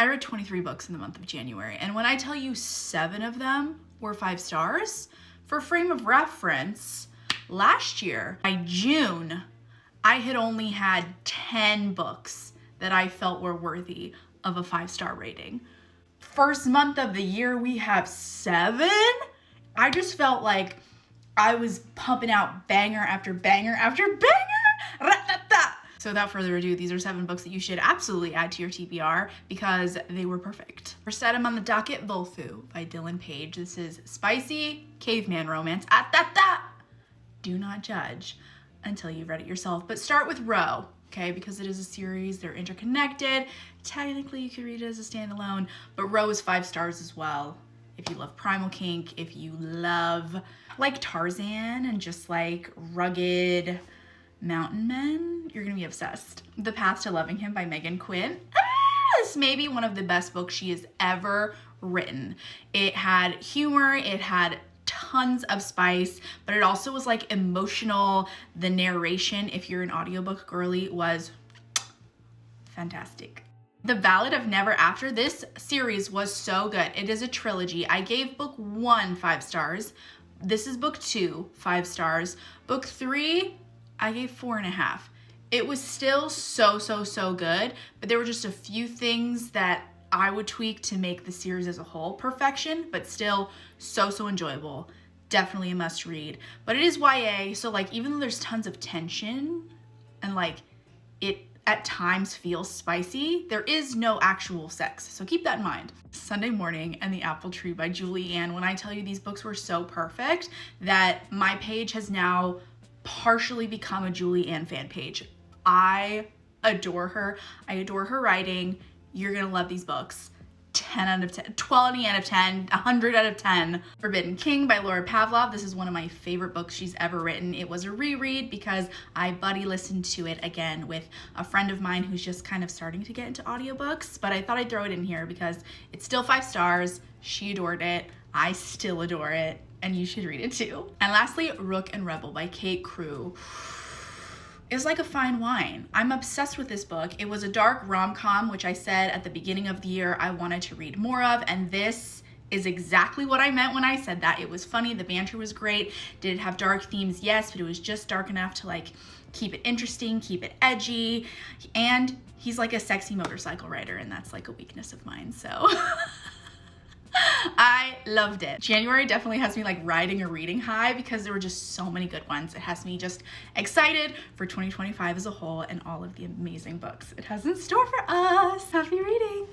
I read 23 books in the month of January, and when I tell you 7 of them were 5 stars, for frame of reference, last year, by June, I had only had 10 books that I felt were worthy of a 5-star rating. First month of the year, we have 7? I just felt like I was pumping out banger after banger after banger. Ra-ta-ta. So without further ado, these are 7 books that you should absolutely add to your TBR because they were perfect. First item on the docket, Volfu by Dylan Page. This is spicy caveman romance. Ah-ta-ta. Do not judge until you've read it yourself, but start with Row, okay? Because it is a series, they're interconnected. Technically, you could read it as a standalone, but Row is 5 stars as well. If you love primal kink, if you love like Tarzan and just like rugged mountain men, you're gonna be obsessed. The Path to Loving Him by Megan Quinn. This may be one of the best books she has ever written. It had humor, it had tons of spice, but it also was like emotional. The narration, if you're an audiobook girly, was fantastic. The Ballad of Never After, this series was so good. It is a trilogy. I gave book 1 5 stars. This is book 2, 5 stars. Book 3, I gave 4.5. It was still so good, but there were just a few things that I would tweak to make the series as a whole perfection, but still so enjoyable. Definitely a must read. But it is YA, so like even though there's tons of tension and like it at times feels spicy, there is no actual sex, so keep that in mind. Sunday Morning and the Apple Tree by Julie Ann. When I tell you these books were so perfect that my page has now partially become a Julie Ann fan page. I adore her. I adore her writing. You're gonna love these books. 10 out of 10, 20 out of 10, 100 out of 10. Forbidden King by Laura Pavlov. This is one of my favorite books she's ever written. It was a reread because I buddy listened to it again with a friend of mine who's just kind of starting to get into audiobooks, but I thought I'd throw it in here because it's still 5 stars. She adored it. I still adore it, and you should read it too. And lastly, Rook and Rebel by Kate Crew. It's like a fine wine. I'm obsessed with this book. It was a dark rom-com, which I said at the beginning of the year I wanted to read more of, and this is exactly what I meant when I said that. It was funny, the banter was great. Did it have dark themes? Yes, but it was just dark enough to like keep it interesting, keep it edgy, and he's like a sexy motorcycle rider, and that's like a weakness of mine, so I loved it. January definitely has me like riding a reading high because there were just so many good ones. It has me just excited for 2025 as a whole and all of the amazing books it has in store for us. Happy reading!